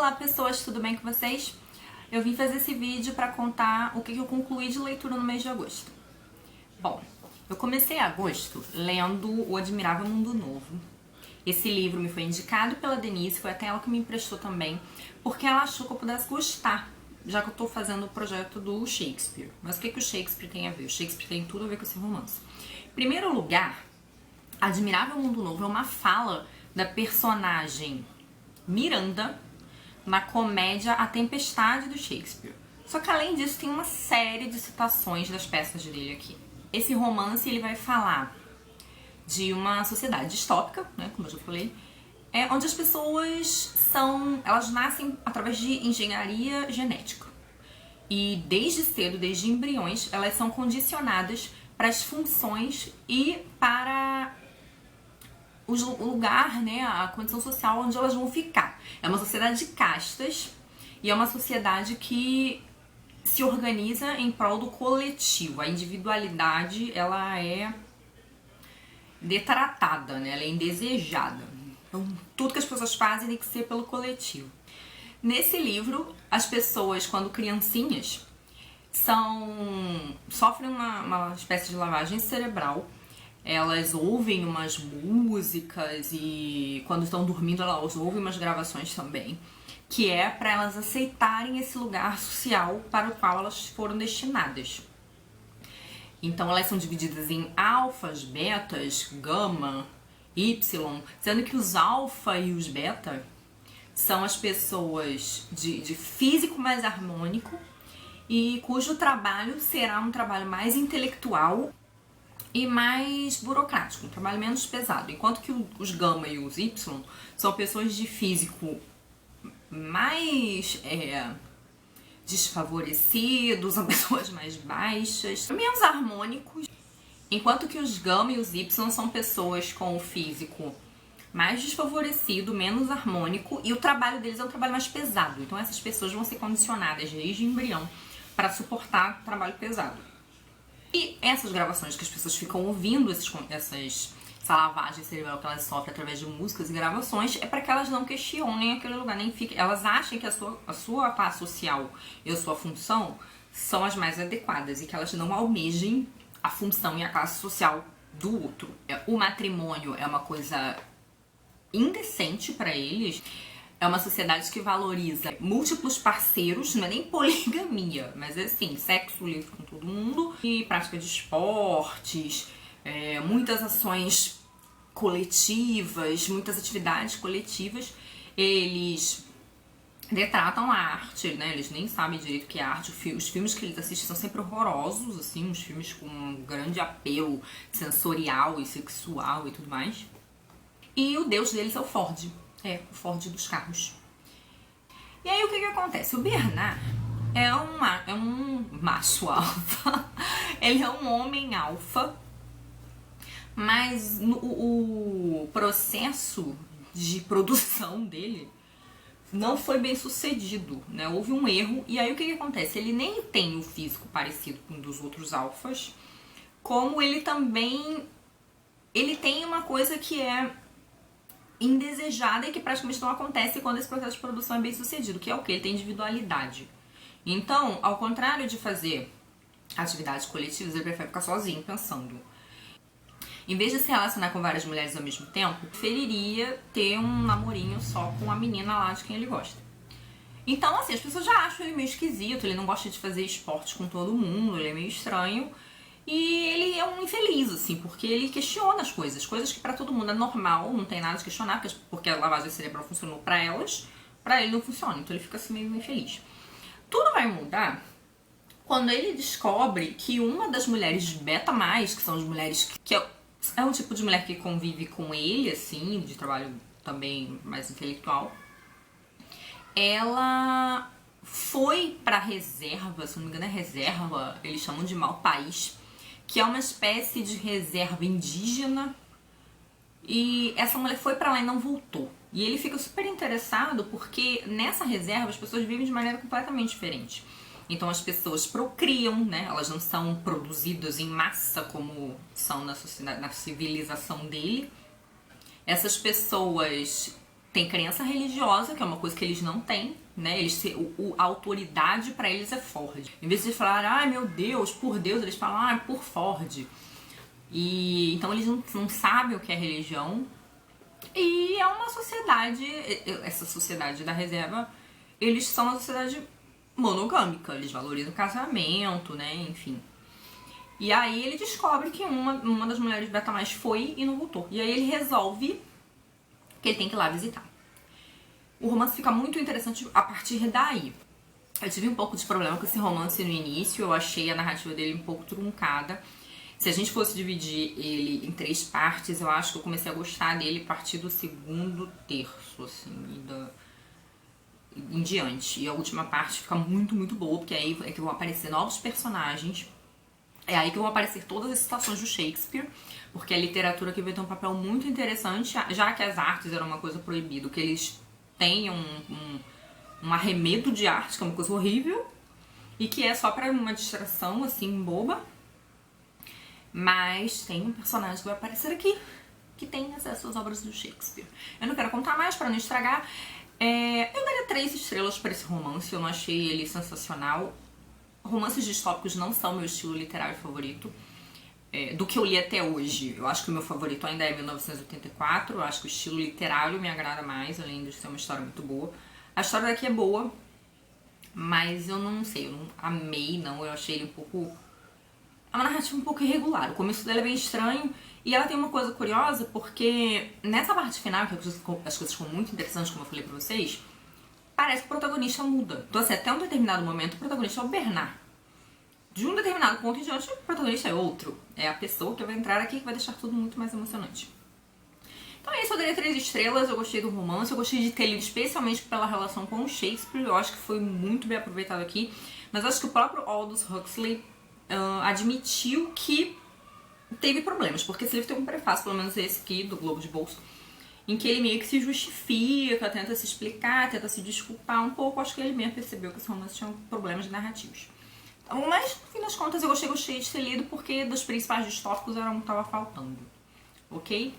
Olá pessoas, tudo bem com vocês? Eu vim fazer esse vídeo para contar o que eu concluí de leitura no mês de agosto. Bom, eu comecei agosto lendo O Admirável Mundo Novo. Esse livro me foi indicado pela Denise, foi até ela que me emprestou também, porque ela achou que eu pudesse gostar, já que eu tô fazendo o projeto do Shakespeare. Mas o que o Shakespeare tem a ver? O Shakespeare tem tudo a ver com esse romance. Em primeiro lugar, Admirável Mundo Novo é uma fala da personagem Miranda na comédia A Tempestade do Shakespeare. Só que além disso tem uma série de citações das peças dele aqui. Esse romance ele vai falar de uma sociedade distópica, né, como eu já falei, onde as pessoas elas nascem através de engenharia genética. E desde cedo, desde embriões, elas são condicionadas para as funções e para o lugar, né, a condição social onde elas vão ficar. É uma sociedade de castas e é uma sociedade que se organiza em prol do coletivo. A individualidade, ela é detratada, né, ela é indesejada. Então, tudo que as pessoas fazem tem que ser pelo coletivo. Nesse livro, as pessoas, quando criancinhas, sofrem uma espécie de lavagem cerebral. Elas ouvem umas músicas e quando estão dormindo elas ouvem umas gravações também, que é para elas aceitarem esse lugar social para o qual elas foram destinadas. Então elas são divididas em alfas, betas, gama, y, sendo que os alfa e os beta são as pessoas de físico mais harmônico e cujo trabalho será um trabalho mais intelectual e mais burocrático, um trabalho menos pesado. Enquanto que os gama e os y são pessoas de físico mais desfavorecidos, são pessoas mais baixas, menos harmônicos. Enquanto que os gama e os y são pessoas com o físico mais desfavorecido, menos harmônico, e o trabalho deles é um trabalho mais pesado. Então essas pessoas vão ser condicionadas desde embrião para suportar trabalho pesado. E essas gravações que as pessoas ficam ouvindo, essa lavagem cerebral que elas sofrem através de músicas e gravações, é para que elas não questionem aquele lugar, nem fiquem. Elas achem que a sua classe social e a sua função são as mais adequadas e que elas não almejem a função e a classe social do outro. O matrimônio é uma coisa indecente para eles. É uma sociedade que valoriza múltiplos parceiros, não é nem poligamia, mas é assim, sexo livre com todo mundo e prática de esportes, muitas ações coletivas, muitas atividades coletivas. Eles detratam a arte, né? Eles nem sabem direito o que é arte. Os filmes que eles assistem são sempre horrorosos, assim, uns filmes com um grande apelo sensorial e sexual e tudo mais. E o deus deles é o Ford. O Ford dos carros. E aí o que acontece? O Bernard é um macho alfa. Ele é um homem alfa. Mas o processo de produção dele não foi bem sucedido, né? Houve um erro. E aí o que acontece? Ele nem tem o físico parecido com um dos outros alfas, como ele também tem uma coisa que é indesejada e que praticamente não acontece quando esse processo de produção é bem sucedido, que é o que? Ele tem individualidade. Então, ao contrário de fazer atividades coletivas, ele prefere ficar sozinho, pensando. Em vez de se relacionar com várias mulheres ao mesmo tempo, preferiria ter um namorinho só com a menina lá de quem ele gosta. Então, assim, as pessoas já acham ele meio esquisito, ele não gosta de fazer esporte com todo mundo, ele é meio estranho. E ele é um infeliz, assim, porque ele questiona as coisas que pra todo mundo é normal, não tem nada de questionar, porque a lavagem cerebral funcionou pra elas, pra ele não funciona, então ele fica assim meio infeliz. Tudo vai mudar quando ele descobre que uma das mulheres beta mais, que são as mulheres que é um tipo de mulher que convive com ele, assim, de trabalho também mais intelectual, ela foi pra reserva, se não me engano é reserva, eles chamam de Malpais, que é uma espécie de reserva indígena, e essa mulher foi pra lá e não voltou. E ele fica super interessado porque nessa reserva as pessoas vivem de maneira completamente diferente. Então as pessoas procriam, né? Elas não são produzidas em massa como são na sociedade, na civilização dele. Essas pessoas tem crença religiosa, que é uma coisa que eles não têm, né? A autoridade pra eles é Ford. Em vez de falar, ai meu Deus, por Deus, eles falam, ah, por Ford. E então eles não sabem o que é religião. E é uma sociedade, essa sociedade da reserva, eles são uma sociedade monogâmica, eles valorizam o casamento, né, enfim. E aí ele descobre que uma das mulheres beta mais foi e não voltou. E aí ele resolve que ele tem que ir lá visitar. O romance fica muito interessante a partir daí. Eu tive um pouco de problema com esse romance no início, eu achei a narrativa dele um pouco truncada. Se a gente fosse dividir ele em 3 partes, eu acho que eu comecei a gostar dele a partir do segundo terço, assim, em diante. E a última parte fica muito, muito boa, porque aí é que vão aparecer novos personagens. É aí que vão aparecer todas as citações do Shakespeare, porque a literatura aqui vai ter um papel muito interessante, já que as artes eram uma coisa proibida, que eles têm um arremedo de arte, que é uma coisa horrível, e que é só pra uma distração, assim, boba. Mas tem um personagem que vai aparecer aqui, que tem acesso às obras do Shakespeare. Eu não quero contar mais pra não estragar. Eu daria 3 estrelas pra esse romance, eu não achei ele sensacional. Romances distópicos não são meu estilo literário favorito. Do que eu li até hoje, eu acho que o meu favorito ainda é 1984. Eu acho que o estilo literário me agrada mais, além de ser uma história muito boa. A história daqui é boa, mas eu não sei, eu não amei, não. Eu achei ele um pouco... É uma narrativa um pouco irregular. O começo dela é bem estranho. E ela tem uma coisa curiosa, porque nessa parte final, que as coisas ficam muito interessantes, como eu falei pra vocês, parece que o protagonista muda. Então, assim, até um determinado momento, o protagonista é o Bernard. De um determinado ponto em diante, o protagonista é outro. É a pessoa que vai entrar aqui que vai deixar tudo muito mais emocionante. Então é isso, eu daria 3 estrelas, eu gostei do romance, eu gostei de ter lido especialmente pela relação com o Shakespeare, eu acho que foi muito bem aproveitado aqui, mas acho que o próprio Aldous Huxley admitiu que teve problemas, porque esse livro tem um prefácio, pelo menos esse aqui, do Globo de Bolso, em que ele meio que se justifica, tenta se explicar, tenta se desculpar um pouco. Acho que ele mesmo percebeu que esse romance tinha problemas narrativos. Então, mas, no fim das contas, eu gostei de ter lido, porque dos principais distópicos era um que tava faltando. Ok?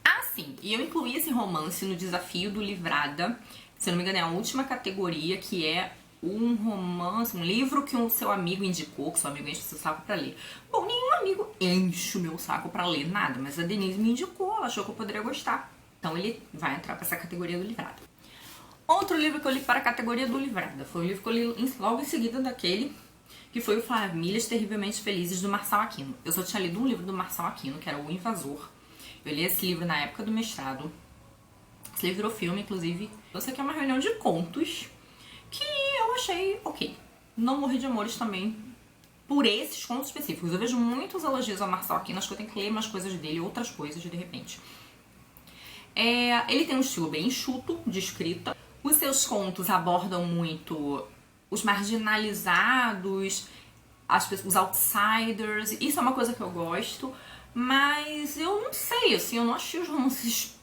Ah, sim, e eu incluí esse romance no desafio do Livrada. Se eu não me engano, é a última categoria, que é um romance, um livro que o seu amigo indicou, que seu amigo enche o seu saco pra ler. Bom, nenhum amigo enche o meu saco pra ler nada, mas a Denise me indicou, ela achou que eu poderia gostar. Então ele vai entrar pra essa categoria do Livrada. Outro livro que eu li para a categoria do Livrada foi um livro que eu li logo em seguida daquele, que foi o Famílias Terrivelmente Felizes, do Marçal Aquino. Eu só tinha lido um livro do Marçal Aquino, que era O Invasor. Eu li esse livro na época do mestrado. Esse livro virou filme, inclusive. Esse aqui é uma reunião de contos que eu achei ok. Não morri de amores também por esses contos específicos. Eu vejo muitos elogios ao Marçal Aquino, acho que eu tenho que ler umas coisas dele, outras coisas, de repente. Ele tem um estilo bem enxuto de escrita. Os seus contos abordam muito os marginalizados, os outsiders. Isso é uma coisa que eu gosto, mas eu não sei, assim, eu não achei os romances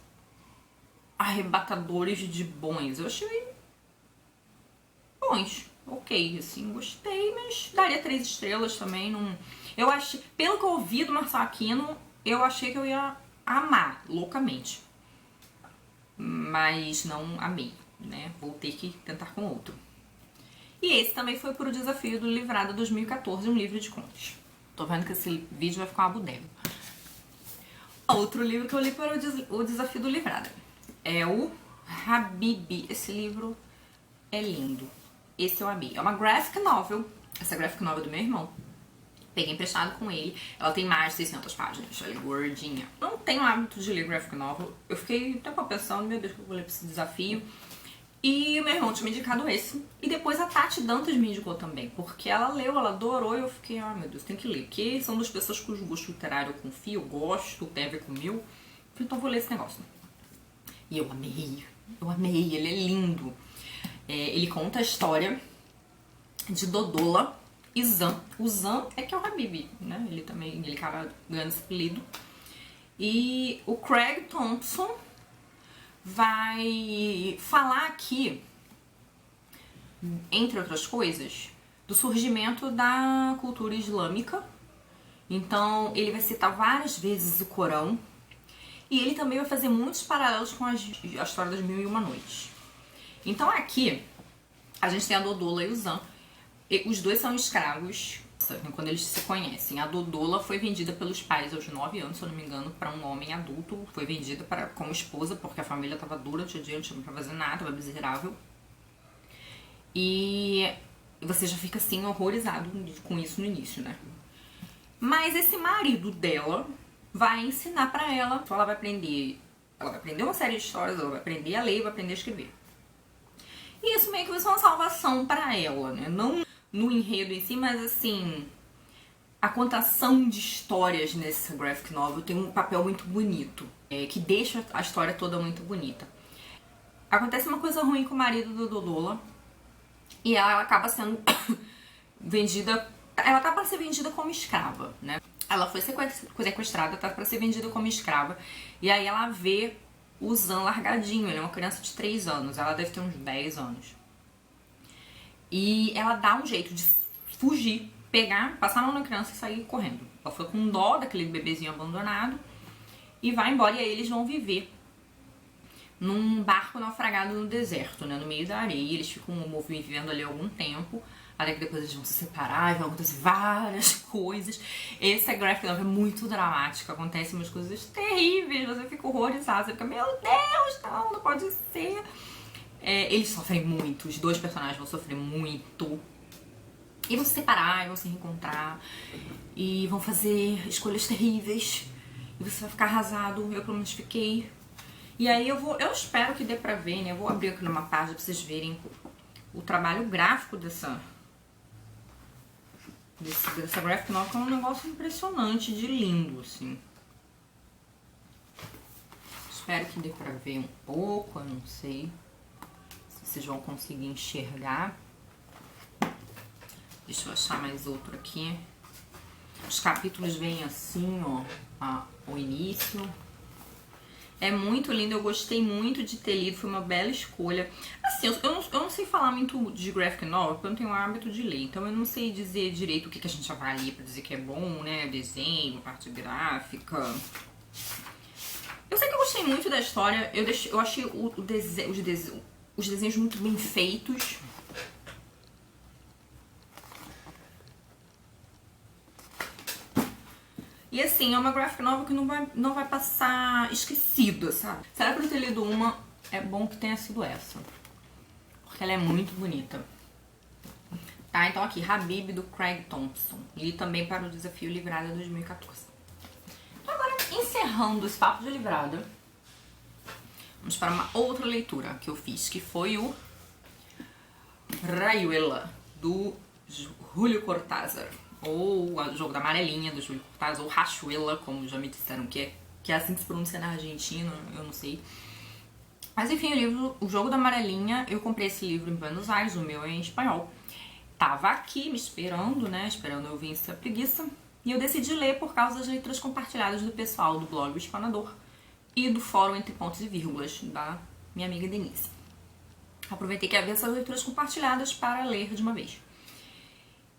arrebatadores de bons. Eu achei bons, ok, assim, gostei, mas daria 3 estrelas também. Não... Eu achei, pelo que eu ouvi do Marçal Aquino, eu achei que eu ia amar loucamente, mas não amei, né? Vou ter que tentar com outro. E esse também foi pro desafio do Livrada 2014, um livro de contos. Tô vendo que esse vídeo vai ficar uma bodega. Outro livro que eu li para o desafio do Livrada é o Habibi. Esse livro é lindo. Esse eu amei. É uma graphic novel. Essa graphic novel do meu irmão. Peguei emprestado com ele. Ela tem mais de 600 páginas. Ela é gordinha. Não tenho hábito de ler graphic novel. Eu fiquei até pensando, meu Deus, que eu vou ler pra esse desafio. E o meu irmão tinha me indicado esse. E depois a Tati Dantas me indicou também. Porque ela leu, ela adorou. E eu fiquei, ah, meu Deus, tem que ler. Porque são duas pessoas cujo gosto literário eu confio, eu gosto, tem a ver com o meu. Então eu vou ler esse negócio. E eu amei. Eu amei. Ele é lindo. Ele conta a história de Dodola e Zan. O Zan é que é o Habib, né? Ele acaba ganhando esse apelido. E o Craig Thompson vai falar aqui, entre outras coisas, do surgimento da cultura islâmica. Então ele vai citar várias vezes o Corão. E ele também vai fazer muitos paralelos com a história das Mil e Uma Noites. Então aqui, a gente tem a Dodola e o Zan. Os dois são escravos quando eles se conhecem. A Dodola foi vendida pelos pais aos 9 anos, se eu não me engano, para um homem adulto. Foi vendida como esposa, porque a família estava dura, não tinha dinheiro, não tinha pra fazer nada, estava miserável. E você já fica assim, horrorizado com isso no início, né? Mas esse marido dela vai ensinar pra ela. Ela vai aprender uma série de histórias, ela vai aprender a ler, vai aprender a escrever. E isso meio que vai ser uma salvação pra ela, né? Não no enredo em si, mas assim, a contação de histórias nesse graphic novel tem um papel muito bonito, que deixa a história toda muito bonita. Acontece uma coisa ruim com o marido do Dodola e ela acaba sendo vendida. Ela tá pra ser vendida como escrava, né? Ela foi sequestrada, tá pra ser vendida como escrava. E aí ela vê o Zan largadinho, ele é uma criança de 3 anos, ela deve ter uns 10 anos. E ela dá um jeito de fugir, pegar, passar a mão na criança e sair correndo. Ela foi com dó daquele bebezinho abandonado e vai embora. E aí eles vão viver num barco naufragado no deserto, né, no meio da areia. Eles ficam vivendo ali algum tempo, até que depois eles vão se separar e vão acontecer várias coisas. Esse graphic novel é muito dramático, acontecem umas coisas terríveis, você fica horrorizado, você fica, meu Deus, não pode ser. Eles sofrem muito, os dois personagens vão sofrer muito. E vão se separar, e vão se reencontrar, e vão fazer escolhas terríveis, e você vai ficar arrasado, eu pelo menos fiquei. E aí eu espero que dê pra ver, né? Eu vou abrir aqui numa página pra vocês verem o trabalho gráfico dessa graphic novel, que é um negócio impressionante de lindo, assim. Espero que dê pra ver um pouco, eu não sei se vocês vão conseguir enxergar. Deixa eu achar mais outro aqui. Os capítulos vêm assim, ó, o início. É muito lindo, eu gostei muito de ter lido, foi uma bela escolha. Assim, eu não sei falar muito de graphic novel, porque eu não tenho o hábito de ler. Então eu não sei dizer direito o que a gente avalia pra dizer que é bom, né? Desenho, parte gráfica. Eu sei que eu gostei muito da história, eu achei os desenhos muito bem feitos. E assim, é uma graphic novel que não vai passar esquecida, sabe? Se era pra eu ter lido uma, é bom que tenha sido essa. Porque ela é muito bonita. Tá, então aqui, Habib, do Craig Thompson. Li também para o Desafio Livrada 2014. Então agora, encerrando esse papo de livrada, vamos para uma outra leitura que eu fiz, que foi o Rayuela, do Julio Cortázar. Ou o Jogo da Amarelinha, do Julio Cortázar, ou Rachuela, como já me disseram que é assim que se pronuncia na Argentina, eu não sei. Mas enfim, o Jogo da Amarelinha, eu comprei esse livro em Buenos Aires, o meu é em espanhol. Tava aqui me esperando, né, esperando eu vencer a preguiça. E eu decidi ler por causa das leituras compartilhadas do pessoal do blog O Espanador e do fórum Entre Pontos e Vírgulas, da minha amiga Denise. Aproveitei que havia essas leituras compartilhadas para ler de uma vez.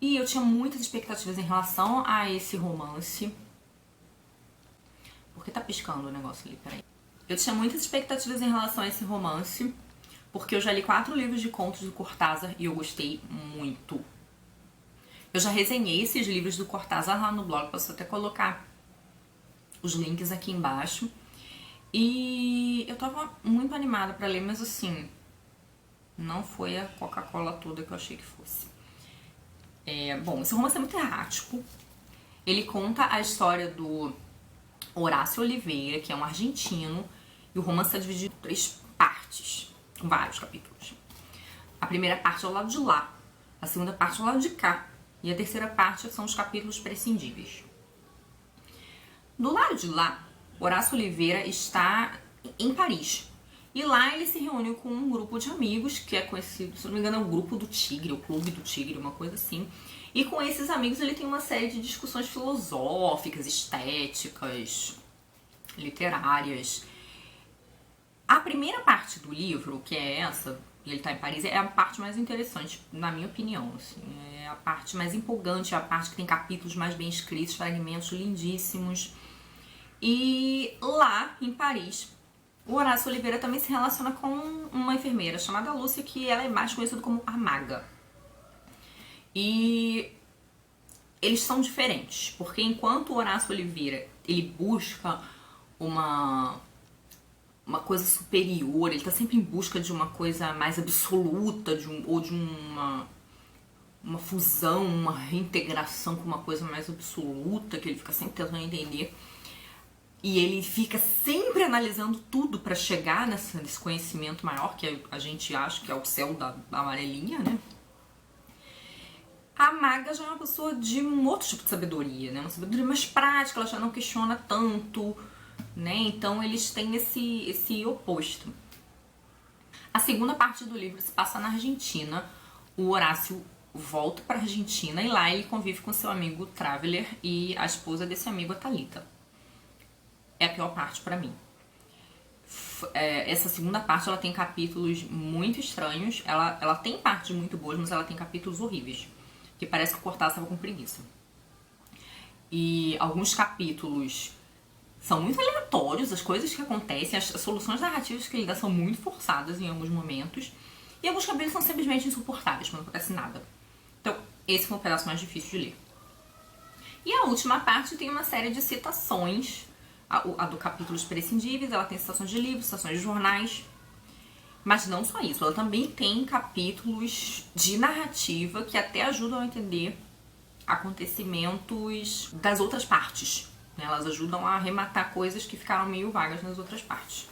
E eu tinha muitas expectativas em relação a esse romance. Por que tá piscando o negócio ali? Peraí. Eu tinha muitas expectativas em relação a esse romance, porque eu já li 4 livros de contos do Cortázar e eu gostei muito. Eu já resenhei esses livros do Cortázar lá no blog, posso até colocar os links aqui embaixo. E eu tava muito animada pra ler, mas assim, não foi a Coca-Cola toda que eu achei que fosse. Bom, esse romance é muito errático. Ele conta a história do Horácio Oliveira, que é um argentino, e o romance é dividido em 3 partes, com vários capítulos. A primeira parte é ao lado de lá, a segunda parte é ao lado de cá, e a terceira parte são os capítulos prescindíveis. Do lado de lá, Horácio Oliveira está em Paris. E lá ele se reúne com um grupo de amigos, que é conhecido, se não me engano, é o Grupo do Tigre, o Clube do Tigre, uma coisa assim. E com esses amigos ele tem uma série de discussões filosóficas, estéticas, literárias. A primeira parte do livro, que é essa, ele tá em Paris, é a parte mais interessante, na minha opinião. Assim. É a parte mais empolgante, é a parte que tem capítulos mais bem escritos, fragmentos lindíssimos. E lá em Paris, o Horácio Oliveira também se relaciona com uma enfermeira chamada Lúcia, que ela é mais conhecida como a Maga. E eles são diferentes, porque enquanto o Horácio Oliveira ele busca uma coisa superior, ele tá sempre em busca de uma coisa mais absoluta, ou de uma fusão, uma reintegração com uma coisa mais absoluta, que ele fica sempre tentando entender. E ele fica sempre analisando tudo pra chegar nesse conhecimento maior, que a gente acha que é o céu da amarelinha, né? A Maga já é uma pessoa de um outro tipo de sabedoria, né? Uma sabedoria mais prática, ela já não questiona tanto, né? Então eles têm esse oposto. A segunda parte do livro se passa na Argentina. O Horácio volta pra Argentina e lá ele convive com seu amigo Traveler e a esposa desse amigo, a Thalita. É a pior parte pra mim. Essa segunda parte ela tem capítulos muito estranhos. Ela tem partes muito boas, mas ela tem capítulos horríveis. Que parece que o Cortázar estava com preguiça. E alguns capítulos são muito aleatórios, as coisas que acontecem, as soluções narrativas que ele dá são muito forçadas em alguns momentos. E alguns capítulos são simplesmente insuportáveis, não acontece nada. Então, esse foi um pedaço mais difícil de ler. E a última parte tem uma série de citações. A do capítulos prescindíveis, ela tem citações de livros, citações de jornais. Mas não só isso, ela também tem capítulos de narrativa que até ajudam a entender acontecimentos das outras partes. Elas ajudam a arrematar coisas que ficaram meio vagas nas outras partes.